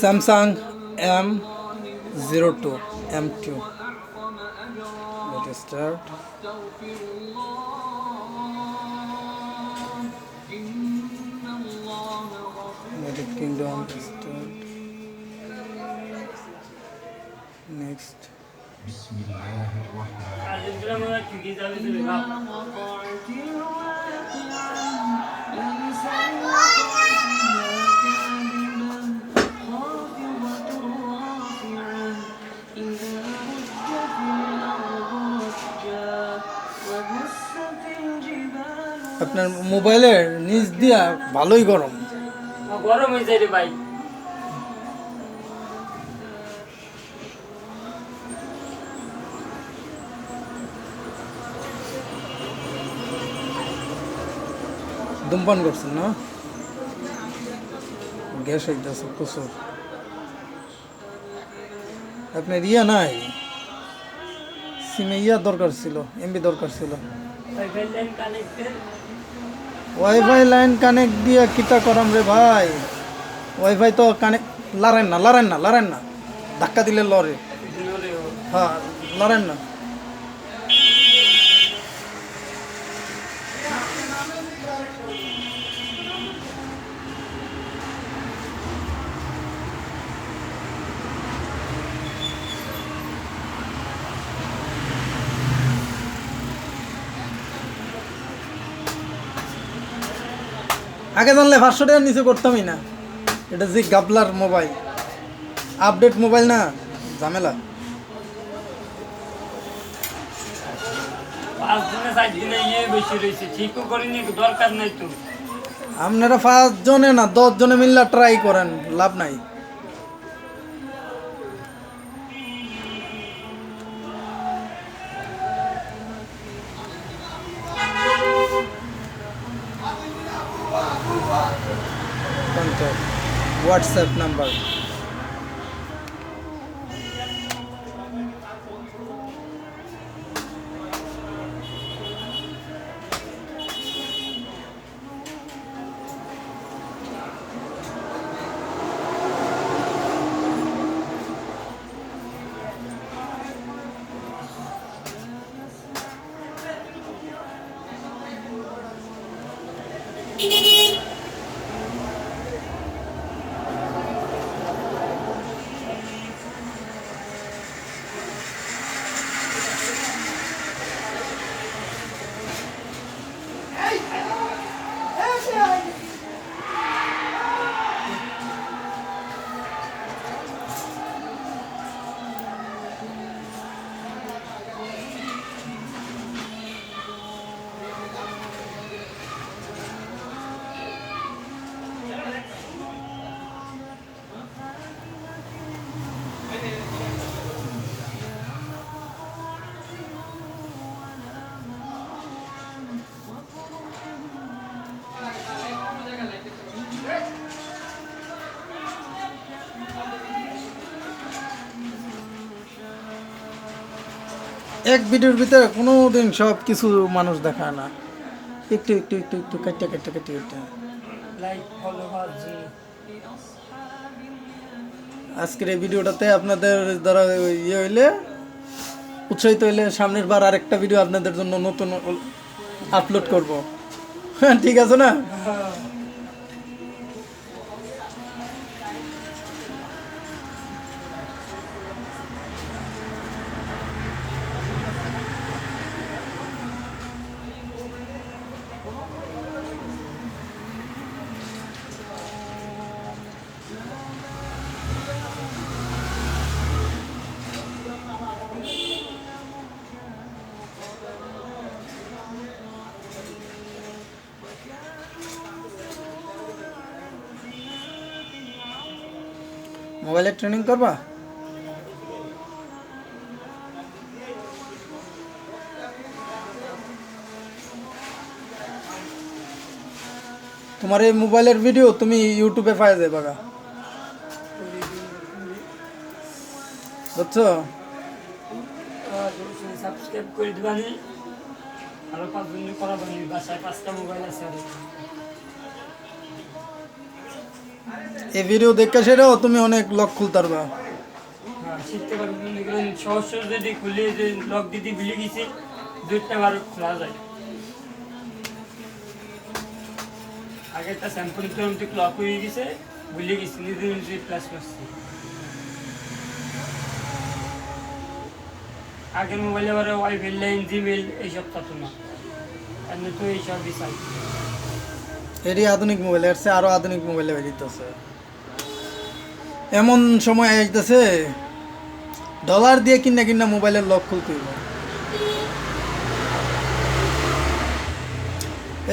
Samsung M02 M2. Let us start. United Kingdom start. Next. আপনার মোবাইলের নিচ দিয়া ভালোই গরম গরম হয়ে যায় রে ভাই। ধূমপান করছেন না? গ্যাস হইতেছে প্রচুর। আপনার ইয়া নাই, সিমে ইয়া দরকার ছিল, এমবি দরকার ছিল। ওয়াইফাই লাইন কানেক্ট দিয়ে কিটা করাম রে ভাই? ওয়াইফাই তো কানেক্ট লড়েন না, ধাক্কা দিলে লড়ে। হ্যাঁ, লড়েন না। আগে জানলে 500 টাকার নিচে করতামই না। এটা যে গাবলার মোবাইল, আপডেট মোবাইল না, ঝামেলা। আপনারা 5 জনে না 10 জনে মিললে ট্রাই করেন, লাভ নাই। WhatsApp number. এক ভিডিওর ভিতরে কোনো দিন সব কিছু মানুষ দেখায় না, একটু কেটে আজকের এই ভিডিওটাতে আপনাদের দ্বারা ইয়ে হইলে, উৎসাহিত হইলে সামনের বার আরেকটা ভিডিও আপনাদের জন্য নতুন আপলোড করব। হ্যাঁ, ঠিক আছে না? মোবাইলের ট্রেনিং করবা? তোমার এই মোবাইলের ভিডিও তুমি ইউটিউবে পাই যাবে বাগা, বুঝছো? সাবস্ক্রাইব করে দিবানি, আরো 5 জন করাবানি। বাসায় 5টা মোবাইল আছে। এই ভিডিও দেখে সেটাও তুমি অনেক লক খুলতে পারবা। হ্যাঁ শিখতে পারবো, সহজ সহজ যদি খুলে যে লক দিতে ভুলে গেছি 2টা বার খোলা যায়। আগে একটা স্যাম্পল তো লক হয়ে গেছে, ভুলে গেছি, নিজে নিজে প্লাস করছি। আগের মোবাইলে আবার ওয়াইফাই লাইন জিমেল এইসব থাকতো না, এমনি তো এইসব বিষয়। এটি আধুনিক মোবাইল, এর চেয়ে আরো আধুনিক মোবাইলে বেরিয়েছে। এমন সময় আসতেছে ডলার দিয়ে কিনা কিনা মোবাইলের লক খুলতে হইব।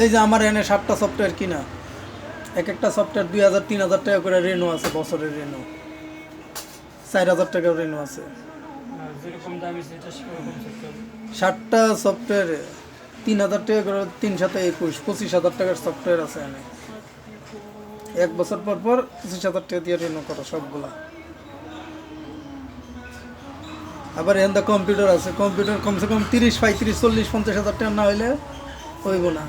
এই যে আমার এনে 7টা সফটওয়্যার কিনা, এক একটা সফটওয়্যার 2000-3000 টাকা করে রেনু আছে, বছরের রেনু 4000 টাকার রেনু আছে। যেরকম দামি সেটা সেরকম সেক্টর। 7টা সফটওয়্যারে 3000 টাকা করে, 3×7=21-25,000 টাকার সফটওয়্যার আছে এনে। 1 বছর পর পর 25,000 টাকা দিয়ে রেনু করো সবগুলা। আবার এখানে কম্পিউটার আছে, কম্পিউটার কমসে কম 30-35-40-50,000 টাকা না হইলে হইব না।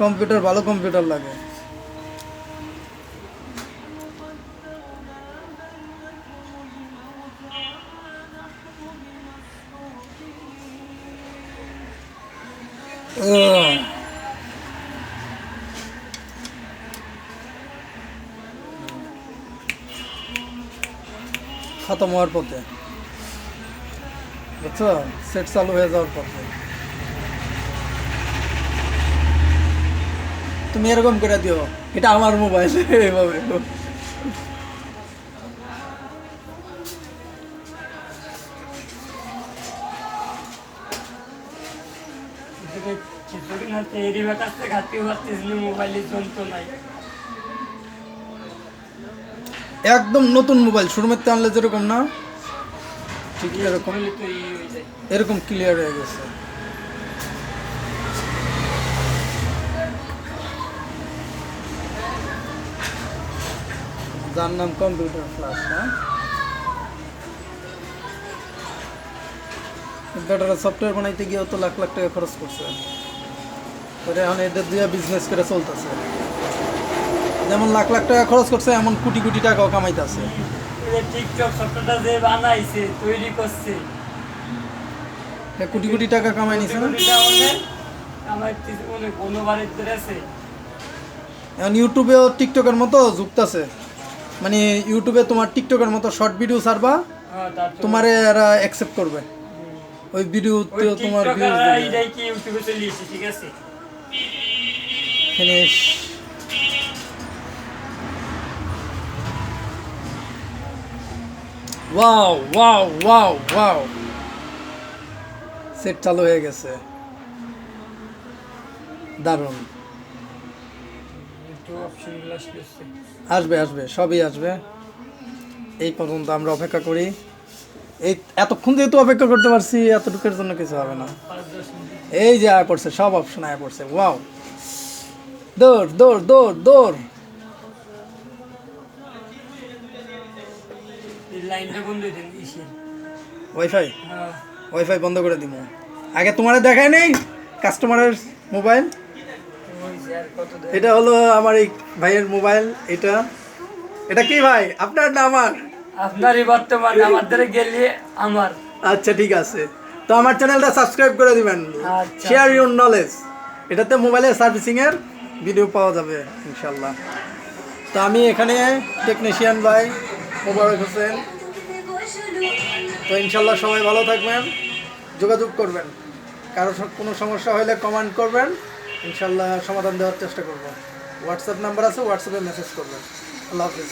কম্পিউটার ভালো কম্পিউটার লাগে। খতম হওয়ার পথে, বুঝছো, সেট চালু হয়ে যাওয়ার পথে। তুমি এরকম করে দিও, এটা আমার মোবাইল, এইভাবে। কিছুদিন হচ্ছে এরই কাছে ঘাটতি পারতেছিল, মোবাইলের যন্ত্র নাই। একদম নতুন মোবাইল, শোরুমের আনলে যেরকম না ঠিক এরকম, তো ই হয়ে যায়। এরকম ক্লিয়ার হয়ে গেছে। যার নাম কম্পিউটার প্লাস। হ্যাঁ, কম্পিউটারের সফটওয়্যার বানাইতে গিয়েও তো লাখ লাখ টাকা খরচ করছে, পরে এখন এদের দিয়ে বিজনেস করে চলতেছে। যেমন লাখ লাখ টাকা খরচ করছে, এমন কোটি কোটি টাকাও কামাইতেছে। টিকটক সফটওয়্যারটা যে বানাইছে, তৈরি করছে, কোটি কোটি টাকা কামাই নিছে না। আমার অনেক অনুবারের আছে। এখন ইউটিউবেও টিকটকের মতো যুক্ত আছে, মানে ইউটিউবে তোমার টিকটকের মতো শর্ট ভিডিও ছাড়বা, তোমারে এরা অ্যাকসেপ্ট করবে, ওই ভিডিওতে তোমার ভিউজ দিবে। এইটাই কি ইউটিউবে চলে এসেছে, ঠিক আছে। Finish. Wow wow wow wow, set চালু হয়ে গেছে, দারুণ। আসবে আসবে, সবই আসবে। এই পর্যন্ত আমরা অপেক্ষা করি, এই এতক্ষণ যেহেতু অপেক্ষা করতে পারছি, এতটুকুর জন্য কিছু হবে না। এই যে আয়া পড়ছে, সব অপশন আয়া পড়ছে। ওয়াও, দৌড় দৌড় দৌড় দৌড়। ওয়াইফাই ওয়াইফাই বন্ধ করে দিব। আগে তোমারে দেখায় নেই কাস্টমারের মোবাইল। এটা হলো আমার এই ভাইয়ের মোবাইল। এটা এটা কি ভাই, আপনার না আমার? আপনারই বর্তমান, আমাদের গেলে আমার। আচ্ছা ঠিক আছে, তো আমার চ্যানেলটা সাবস্ক্রাইব করে দিবেন, শেয়ার ইউর নলেজ। এটাতে মোবাইলের সার্ভিসিং এর ভিডিও পাওয়া যাবে ইনশাল্লাহ। তো আমি এখানে টেকনিশিয়ান ভাই মোবারক হোসেন। তো ইনশাল্লাহ সবাই ভালো থাকবেন, যোগাযোগ করবেন, কারো কোনো সমস্যা হলে কমেন্ট করবেন, ইনশাল্লাহ সমাধান দেওয়ার চেষ্টা করব। হোয়াটসঅ্যাপ নাম্বার আছে, হোয়াটসঅ্যাপে মেসেজ করবেন। আল্লাহ হাফিজ।